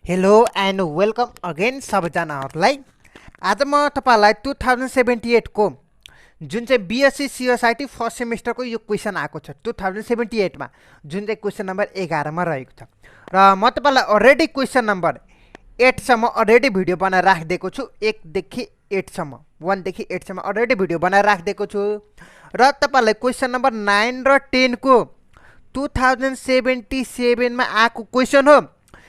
Hello and welcome again सबैजनाहरूलाई। आज म तपाईँलाई 2078 को जुन चाहिँ BSc CSIT फर्स्ट सेमेस्टरको यो क्वेसन आएको छ 2078 मा, जुन चाहिँ क्वेसन नम्बर 11 मा रहेको छ र म तपाईँलाई अलरेडी क्वेसन नम्बर 8 सम्म अलरेडी भिडियो बनाएर राखिदिएको छु। 1 देखि 8 सम्म 1 देखि 8 सम्म अलरेडी भिडियो बनाएर राखिदिएको छु र तपाईँलाई क्वेसन नम्बर 9 र 10 को 2077 मा आएको क्वेसन हो।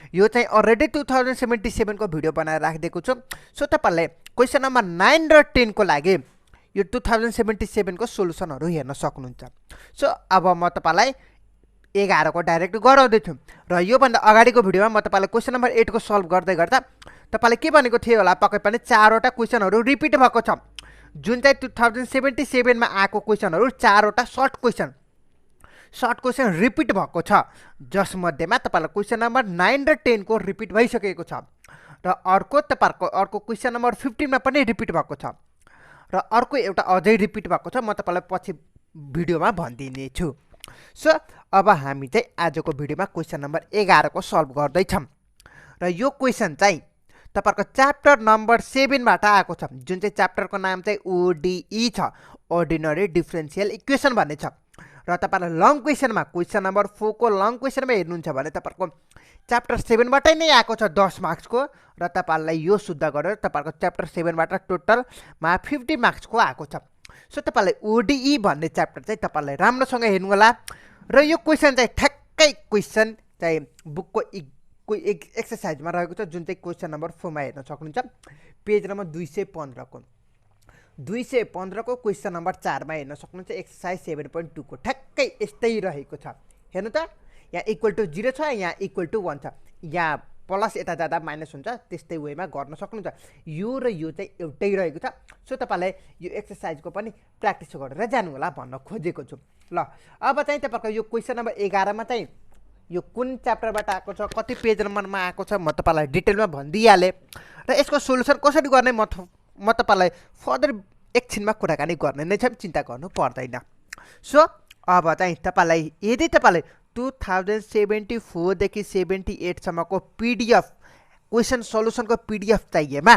यो चाहिँ अलरेडी 2077 को भिडियो बनाएर राखिदिएको छु। सो तपाईँले क्वेसन नम्बर 9 र 10 को लागि यो 2077 को सोलुसनहरू हेर्न सक्नुहुन्छ। सो अब म तपाईँलाई 11 को डाइरेक्ट गराउँदैछु र योभन्दा अगाडिको भिडियोमा म तपाईँलाई क्वेसन नम्बर 8 को सल्भ गर्दै गर्दा तपाईँले के भनेको थियो होला, पक्कै पनि 4वटा क्वेसनहरू रिपिट भएको छ। जुन चाहिँ 2077 मा आएको क्वेसनहरू 4वटा सर्ट क्वेसन रिपिट भएको छ, जसमध्येमा तपाईँलाई क्वेसन नम्बर 9 र 10 को रिपिट भइसकेको छ र अर्को क्वेसन नम्बर 15 मा पनि रिपिट भएको छ र अर्को एउटा अझै रिपिट भएको छ। म तपाईँलाई पछि भिडियोमा भनिदिने छु। सो अब हामी चाहिँ आजको भिडियोमा क्वेसन नम्बर 11 को सल्भ गर्दैछौँ र यो क्वेसन चाहिँ तपाईँको च्याप्टर नम्बर 7 बाट आएको छ। जुन चाहिँ च्याप्टरको नाम चाहिँ ODE छ, अर्डिनरी डिफरेन्शियल इक्वेसन भन्ने छ र तपाईँलाई लङ क्वेसनमा क्वेसन नम्बर 4 को लङ क्वेसनमा हेर्नुहुन्छ भने तपाईँको च्याप्टर 7 बाटै नै आएको छ 10 मार्क्सको र तपाईँलाई यो शुद्ध गरेर तपाईँको च्याप्टर 7 बाट टोटलमा 50 मार्क्सको आएको छ। सो तपाईँलाई ODE भन्ने च्याप्टर चाहिँ तपाईँलाई राम्रोसँग हेर्नु होला र यो क्वेसन चाहिँ ठ्याक्कै क्वेसन चाहिँ बुकको एक्सर्साइजमा रहेको छ, जुन चाहिँ क्वेसन नम्बर 4 मा हेर्न सक्नुहुन्छ। पेज नम्बर 215 को क्वेसन नम्बर 4 मा हेर्न सक्नुहुन्छ। एक्सर्साइज 7.2 को ठ्याक्कै यस्तै रहेको छ। हेर्नु त, यहाँ इक्वल टु 0 छ, यहाँ इक्वल टु 1 छ, यहाँ प्लस यता जाँदा माइनस हुन्छ, त्यस्तै वेमा गर्न सक्नुहुन्छ। यो र यो चाहिँ एउटै रहेको छ। सो तपाईँलाई यो एक्सर्साइजको पनि प्र्याक्टिस गरेर जानु होला भन्न खोजेको छु। ल अब चाहिँ तपाईँको यो क्वेसन नम्बर 11 मा चाहिँ यो कुन च्याप्टरबाट आएको छ, कति पेज नम्बरमा आएको छ म तपाईँलाई डिटेलमा भनिदिइहालेँ र यसको सोल्युसन कसरी गर्ने म तपाईँलाई फर्दर एकछिनमा कुराकानी गर्ने नै छ, चिन्ता गर्नु पर्दैन। सो अब चाहिँ तपाईँलाई यदि तपाईँलाई 2074 देखि 78 सम्मको PDF क्वेसन सोल्युसनको PDF चाहिएमा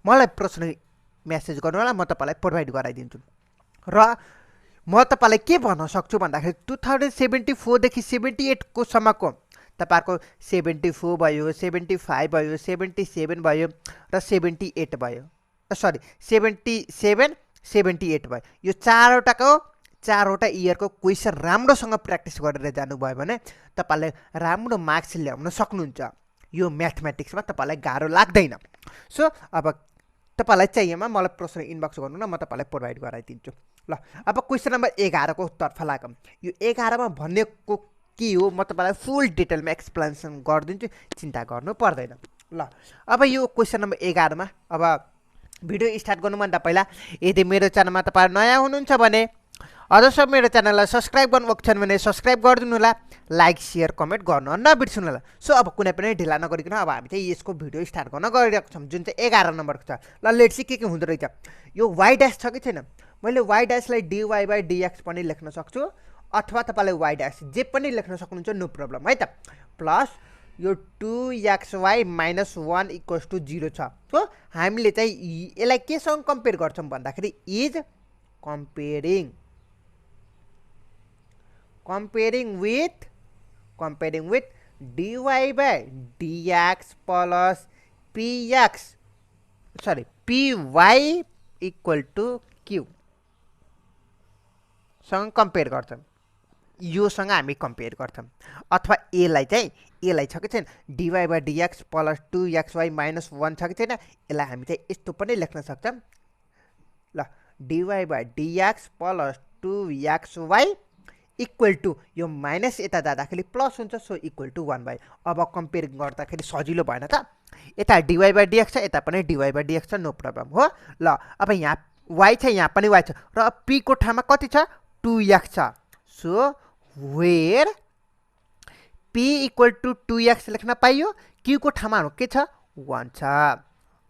मलाई प्रश्न मेसेज गर्नु होला, म तपाईँलाई प्रोभाइड गराइदिन्छु। र म तपाईँलाई के भन्न सक्छु भन्दाखेरि 2074 देखि 78 को सम्मको तपाईँहरूको 74 भयो, 75 भयो, 77 भयो र 78 भयो, सरी 77 78 भयो। यो चारवटा इयरको क्वेसन राम्रोसँग प्र्याक्टिस गरेर जानुभयो भने तपाईँले राम्रो मार्क्स ल्याउन सक्नुहुन्छ। यो म्याथमेटिक्समा तपाईँलाई गाह्रो लाग्दैन। सो अब तपाईँलाई चाहिएमा मलाई प्रश्न इनबक्स गर्नु न, म तपाईँलाई प्रोभाइड गराइदिन्छु। ल अब क्वेसन नम्बर 11 को तर्फ लागौँ। यो 11 मा भनेको के हो म तपाईँलाई फुल डिटेलमा एक्सप्लेनेसन गरिदिन्छु, चिन्ता गर्नु पर्दैन। ल अब यो क्वेसन नम्बर 11 मा अब भिडियो स्टार्ट गर्नुभन्दा पहिला यदि मेरो च्यानलमा तपाईँ नयाँ हुनुहुन्छ भने अझसम्म मेरो च्यानललाई सब्सक्राइब गर्नुभएको छैन भने सब्सक्राइब गरिदिनु होला, लाइक सेयर कमेन्ट गर्नु नबिर्सनु होला। सो अब कुनै पनि ढिला नगरिकन अब हामी चाहिँ यसको भिडियो स्टार्ट गर्न गइरहेको छौँ, जुन चाहिँ 11 नम्बरको छ। ल लेट्स सी के हुँदो रहेछ। यो y ड्यास छ कि छैन, मैले y ड्यासलाई dy/dx पनि लेख्न सक्छु अथवा तपाईँले y ड्यास जे पनि लेख्न सक्नुहुन्छ, नो प्रब्लम है त। प्लस यो 2xy - 1 = 0 छ। सो हामीले चाहिँ यसलाई केसँग कम्पेयर गर्छौँ भन्दाखेरि is comparing with dy/dx plus py = q सँग कम्पेयर गर्छौँ। योसँग हामी कम्पेयर गर्छौँ अथवा यसलाई छ कि छैन dy/dx plus 2xy - 1 छ कि छैन, यसलाई हामी चाहिँ यस्तो पनि लेख्न सक्छौँ। ल dy/dx plus 2xy = यो माइनस यता जाँदाखेरि प्लस हुन्छ, सो = 1 भयो। अब कम्पेयर गर्दाखेरि सजिलो भएन त, यता dy/dx छ, यता पनि dy/dx छ, नो प्रब्लम हो। ल अब यहाँ y छ, यहाँ पनि y छ र p को ठाउँमा कति छ 2x छ। सो वेयर p = 2x लेख्न पाइयो, q को ठाउँमा के छ 1 छ।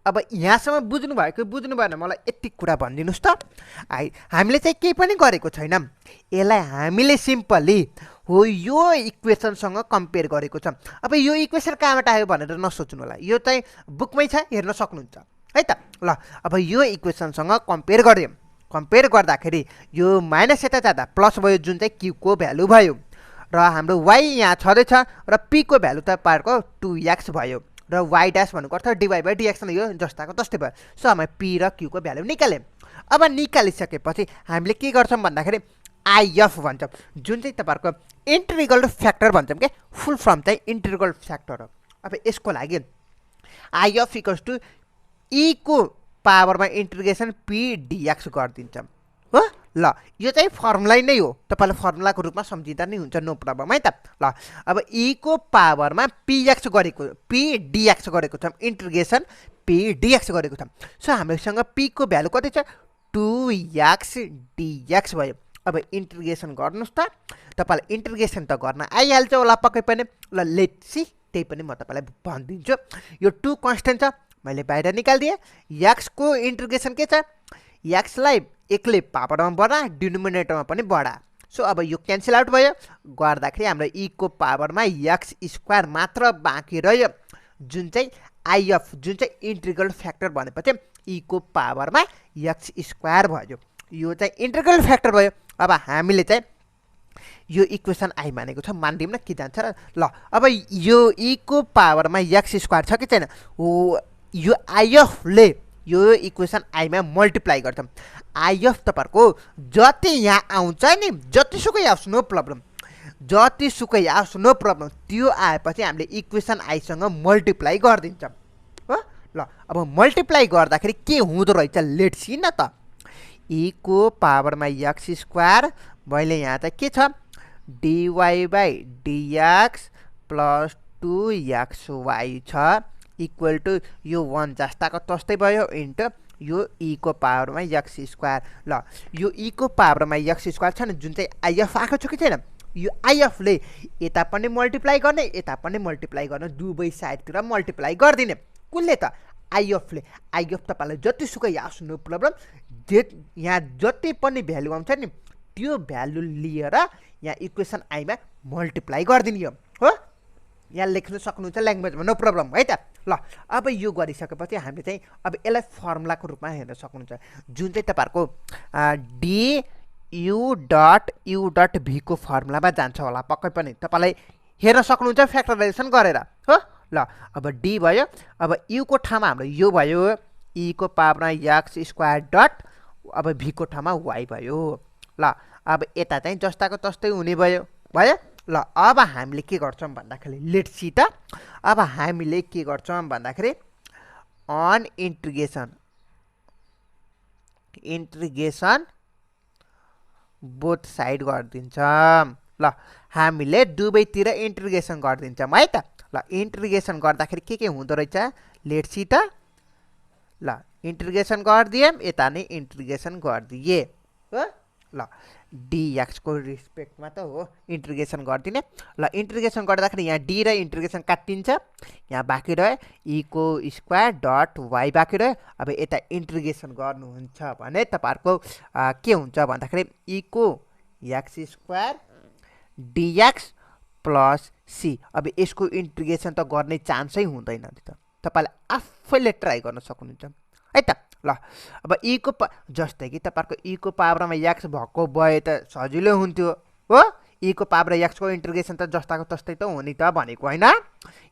अब यहाँसम्म बुझ्नु भयो कि बुझ्नु भएन मलाई यति कुरा भनिदिनुस् त। हामीले चाहिँ केही पनि गरेको छैनौँ, यसलाई हामीले सिम्पली हो यो इक्वेसनसँग कम्पेयर गरेको छ। अब यो इक्वेसन कहाँबाट आयो भनेर नसोच्नु होला, यो चाहिँ बुकमै छ, हेर्न सक्नुहुन्छ है त। ल अब यो इक्वेसनसँग कम्पेयर गऱ्यौँ, कम्पेयर गर्दाखेरि यो माइनस यता जाँदा प्लस भयो, जुन चाहिँ क्यूको भ्यालु भयो, र हाम्रो वाइ यहाँ छँदैछ, र पीको भ्यालु त पाएको 2x भयो, र वाइ ड्यास भनेको अर्थ डिवाइ बाई डिएक्स यो जस्ताको तस्तै भयो। सो हामी पी र क्यूको भ्यालु निकाल्यौँ। अब निकालिसकेपछि हामीले के गर्छौँ भन्दाखेरि आइएफ भन्छौँ, जुन चाहिँ तपाईँहरूको इन्टिग्रल फ्याक्टर भन्छौँ क्या, फुल फर्म चाहिँ इन्टिग्रल फ्याक्टर हो। अब यसको लागि आइएफ इक्वल्स टु ई को पावरमा इन्टिग्रेसन पी डिएक्स गरिदिन्छौँ हो। ल यो चाहिँ फर्मुला नै हो, तपाईँलाई फर्मुलाको रूपमा सम्झिँदा नै हुन्छ, नो प्रब्लम है त। ल अब ई को पावरमा पिएक्स गरेको पी डिएक्स गरेको छौँ, इन्टिग्रेसन पी डिएक्स गरेको छौँ। सो हामीसँग पी को भ्यालु कति छ 2x डिएक्स भयो। अब इन्टिग्रेसन गर्नुहोस् त, तपाईँलाई इन्टिग्रेसन त गर्न आइहाल्छ होला पक्कै पनि। ल लेट्स सी, त्यही पनि म तपाईँलाई भनिदिन्छु। यो 2 कन्स्टेन्ट छ, मैले बाहिर निकालिदिएँ। एक्सको इन्टिग्रेसन के छ, एक्सलाई एकले पावरमा बढा, डिनोमिनेटरमा पनि बढा। सो अब यो क्यान्सल आउट भयो, गर्दाखेरि हाम्रो ई को पावरमा एक्स स्क्वायर मात्र बाँकी रह्यो, जुन चाहिँ आइएफ, जुन चाहिँ इन्टिग्रल फ्याक्टर भनेपछि ई को पावरमा एक्स स्क्वायर भयो। यो चाहिँ इन्टिग्रल फ्याक्टर भयो। अब हामीले चाहिँ यो इक्वेसन आई मानेको छ, मानिदिउँ न के जान्छ र। ल अब यो ई को पावरमा एक्स स्क्वायर छ कि छैन, हो यो आइएफले यो इक्वेसन आईमा मल्टिप्लाई गर्छौँ। आइएफ तपाईँहरूको जति यहाँ आउँछ नि, जतिसुकै आओस् नो प्रब्लम, जतिसुकै आओस् नो प्रब्लम, त्यो आएपछि हामीले इक्वेसन आईसँग मल्टिप्लाई गरिदिन्छौँ हो। ल अब मल्टिप्लाई गर्दाखेरि के हुँदो रहेछ लेट्स सी न त। ई को पावरमा एक्स स्क्वायर, मैले यहाँ चाहिँ के छ dy by dx plus 2xy छ, इक्वल टु यो 1 जस्ताको तस्तै भयो इन्टु यो ई को पावरमा एक्स स्क्वायर। ल यो ई को पावरमा एक्स स्क्वायर छ नि, जुन चाहिँ आइएफ आएको छ कि छैन, यो आइएफले यता पनि मल्टिप्लाई गर्ने, यता पनि मल्टिप्लाई गर्ने, दुवै साइडतिर मल्टिप्लाई गरिदिने। कुनले त आइएफले। आइएफ तपाईँलाई जतिसुकै आओस् नो प्रब्लम, यहाँ जति पनि भ्यालु आउँछ नि त्यो भ्यालु लिएर यहाँ इक्वेसन आईमा मल्टिप्लाई गरिदिने हो। यहाँ लेख्न सक्नुहुन्छ ल्याङ्ग्वेजमा, नो प्रब्लम है त। ल अब यो गरिसकेपछि हामीले चाहिँ अब यसलाई फर्मुलाको रूपमा हेर्न सक्नुहुन्छ, जुन चाहिँ तपाईँहरूको डी यु डट भी को फर्मुलामा जान्छ होला पक्कै पनि, तपाईँलाई हेर्न सक्नुहुन्छ फ्याक्टराइजेसन गरेर हो। ल अब डी भयो, अब यु को ठाउँमा हाम्रो यो भयो, ई को पावरमा एक्स स्क्वायर डट, अब भी को ठाउँमा वाइ भयो। ल अब यता चाहिँ जस्ताको तस्तै हुने भयो भयो। ल अब हामीले के गर्छौँ भन्दाखेरि लेट्स सी त, अब हामीले के गर्छौँ भन्दाखेरि अन इन्टिग्रेसन बोथ साइड गरिदिन्छौँ। ल हामीले दुवैतिर इन्टिग्रेसन गरिदिन्छौँ है त। ल इन्टिग्रेसन गर्दाखेरि के हुँदो रहेछ लेट्स सी त। ल इन्टिग्रेसन गरिदिएँ, यता नै इन्टिग्रेसन गरिदिएँ हो। ल डिएक्स को रिस्पेक्टमा त हो इन्टिग्रेसन गरिदिने। ल इन्टिग्रेसन गर्दाखेरि यहाँ डी र इन्टिग्रेसन काटिन्छ, यहाँ बाँकी रह्यो ई को स्क्वायर डट वाइ बाँकी रह्यो। अब यता इन्टिग्रेसन गर्नुहुन्छ भने तपाईँहरूको के हुन्छ भन्दाखेरि ई को x square d x plus c. अब यसको इन्टिग्रेसन त गर्ने चान्सै हुँदैन नि त, तपाईँले आफैले ट्राई गर्न सक्नुहुन्छ है त। ल अब ई को जस्तै कि तपाईँहरूको ई को पावरमा एक्स भएको भए त सजिलो हुन्थ्यो हो। ई को पावर एक्सको इन्टिग्रेसन त जस्ताको तस्तै त हुने त भनेको होइन,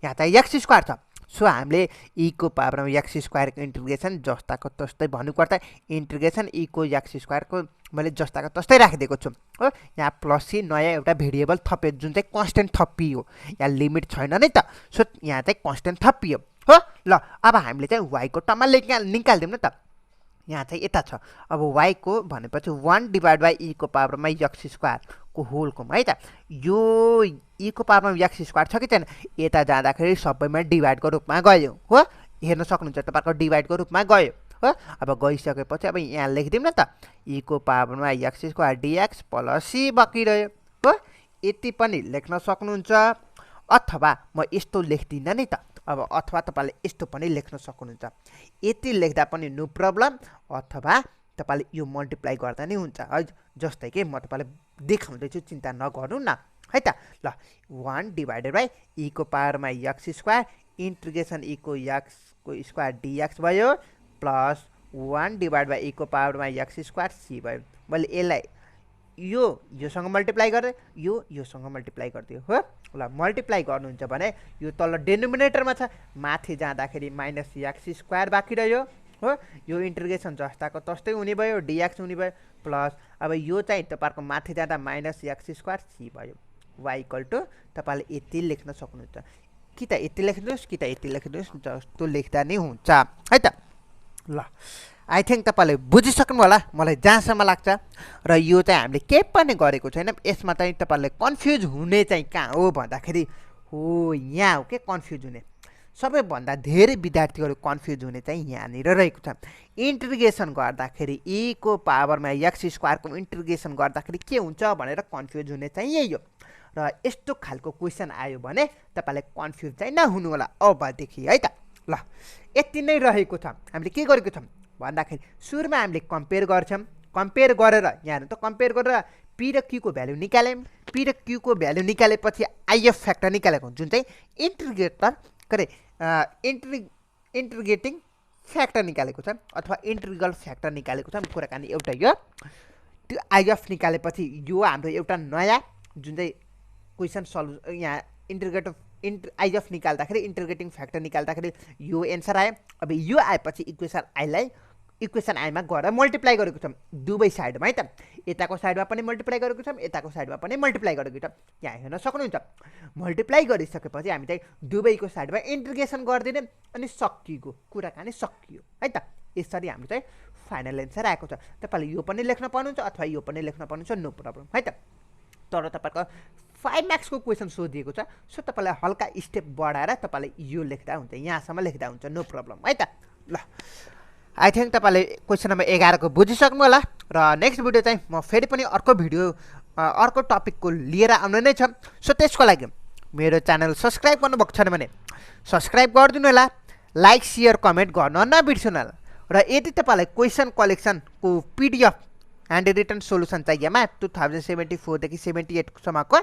यहाँ त एक्स स्क्वायर छ। सो हामीले ई को पावरमा एक्स स्क्वायरको इन्टिग्रेसन जस्ताको तस्तै भन्नुपर्दा इन्टिग्रेसन ई को एक्स स्क्वायरको मैले जस्ताको तस्तै राखिदिएको छु हो। यहाँ प्लस सी नयाँ एउटा भेरिएबल थपियो, जुन चाहिँ कन्स्टेन्ट थपियो, यहाँ लिमिट छैन नि त। सो यहाँ चाहिँ कन्स्टेन्ट थपियो हो। ल अब हामीले चाहिँ वाइको टर्ममा निकालिदिउँ न त। यहाँ चाहिँ यता छ, अब वाइको भनेपछि 1 डिभाइड बाई ई को पावरमा एक्स स्क्वायरको होलको है त। यो ई को पावरमा एक्स स्क्वायर छ कि छैन, यता जाँदाखेरि सबैमा डिभाइडको रूपमा गयो हो। हेर्न सक्नुहुन्छ तपाईँको डिभाइडको रूपमा गयो हो। अब गइसकेपछि अब यहाँ लेखिदिउँ न त, ई को पावरमा x square d x plus C बाँकी रह्यो हो। यति पनि लेख्न सक्नुहुन्छ, अथवा म यस्तो लेख्दिनँ नि त, अब अथवा तपाईले यस्तो पनि लेख्न सक्नुहुन्छ, यति लेख्दा पनि नो प्रब्लम, अथवा तपाईले यो मल्टिप्लाई गर्दा नै हुन्छ है। जस्तै कि म तपाईलाई देखाउँदैछु, चिन्ता नगर्नु न है त। ल 1 डिभाइडेड बाई e को पावरमा x स्क्वायर इन्टिग्रेसन e को x को स्क्वायर dx भयो प्लस 1 डिभाइड बाई e को पावरमा x स्क्वायर c भयो। मैले यसलाई योसँग मल्टिप्लाई गरेँ, योसँग मल्टिप्लाई गरिदियो हो। ल मल्टिप्लाई गर्नुहुन्छ भने यो तल डेनोमिनेटरमा छ, माथि जाँदाखेरि माइनस x स्क्वायर बाँकी रह्यो हो। यो इन्टिग्रेसन जस्ताको तस्तै हुने भयो, dx हुने भयो प्लस अब यो चाहिँ तपाईहरुको माथि जाँदा माइनस x स्क्वायर c भयो। y इक्वल टु तपाईले यति लेख्न सक्नुहुन्छ, कि त यति लेख्नुस् कि त यति लेख्नुस्, जस्तो लेख्दा नै हुन्छ है त। ल आई थिंक तपाईले बुझिसक्नु होला मलाई जहाँसम्म लाग्छ। र यो चाहिँ हामीले केही पनि गरेको छैन, यसमा चाहिँ तपाईले कन्फ्युज हुने चाहिँ कहाँ हो भन्दाखेरि हो यहाँ हो के कन्फ्युज हुने। सबैभन्दा धेरै विद्यार्थीहरू कन्फ्युज हुने चाहिँ यहाँनिर रहेको छ। इन्टिग्रेसन गर्दाखेरि e को पावरमा x स्क्वायरको इन्टिग्रेसन गर्दाखेरि के हुन्छ भनेर कन्फ्युज हुने चाहिँ यही हो। र यस्तो खालको क्वेसन आयो भने तपाईले कन्फ्युज चाहिँ नहुनु होला अबदेखि है त। ल यति नै रहेको छ। हामीले के गरेको छौँ भन्दाखेरि सुरुमा हामीले कम्पेयर गर्छौँ, कम्पेयर गरेर यहाँ त कम्पेयर गरेर p र q को भ्यालु निकाल्यौँ, p र q को भ्यालु निकालेपछि if फ्याक्टर निकालेको जुन चाहिँ इन्टिग्रेटिङ फ्याक्टर निकालेको छ अथवा इन्टिग्रल फ्याक्टर निकालेको छ। कुराकानी एउटा यो, त्यो if निकालेपछि यो हाम्रो एउटा नयाँ जुन चाहिँ क्वेसन सल्युसन यहाँ if निकाल्दाखेरि इन्टिग्रेटिङ फ्याक्टर निकाल्दाखेरि यो एन्सर आयो। अब यो आएपछि इक्वेसन आईमा गएर मल्टिप्लाई गरेको छौँ दुवै साइडमा है त। यताको साइडमा पनि मल्टिप्लाई गरेको छौँ, यताको साइडमा पनि मल्टिप्लाई गरेको छौँ। यहाँ हेर्न सक्नुहुन्छ मल्टिप्लाई गरिसकेपछि हामी चाहिँ दुवैको साइडमा इन्टिग्रेसन गरिदिने अनि सकियो, कुराकानी सकियो है त। यसरी हाम्रो चाहिँ फाइनल एन्सर आएको छ। तपाईले यो पनि लेख्न पाउनुहुन्छ अथवा यो पनि लेख्न पाउनुहुन्छ, नो प्रब्लम है त। तर तपाईको 5 मार्क्सको क्वेसन सोधिएको छ, सो तपाईलाई हल्का स्टेप बढाएर तपाईले यो लेख्दा हुन्छ, यहाँसम्म लेख्दा हुन्छ, नो प्रब्लम है त। ल आई थिंक तपाईले क्वेसन नम्बर 11 को बुझिसक्नु होला। र नेक्स्ट भिडियो चाहिँ म फेरि पनि अर्को भिडियो अर्को टपिकको लिएर आउने नै छ। सो त्यसको लागि मेरो च्यानल सब्स्क्राइब गर्नुभएको छैन भने सब्स्क्राइब गरिदिनु होला, लाइक शेयर कमेन्ट गर्न नबिर्सनु होला। र यदि तपाईलाई क्वेसन कलेक्सनको पीडीएफ ह्यान्ड रिटन सोल्युसन चाहिएमा 2074 देखि 78 सम्मको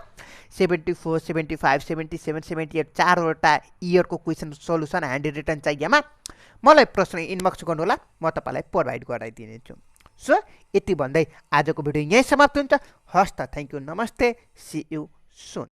74, 75, 77, 78 चारवटा इयरको क्वेसन सोल्युसन ह्यान्ड रिटन चाहिएमा मलाई प्रश्न इनबक्स गर्नु होला, म तपाईलाई प्रोभाइड गराइदिनेछु। सो यति भन्दै आजको भिडियो यही समाप्त हुन्छ। हस् त, थ्याङ्क यू, नमस्ते, सी यू सुन।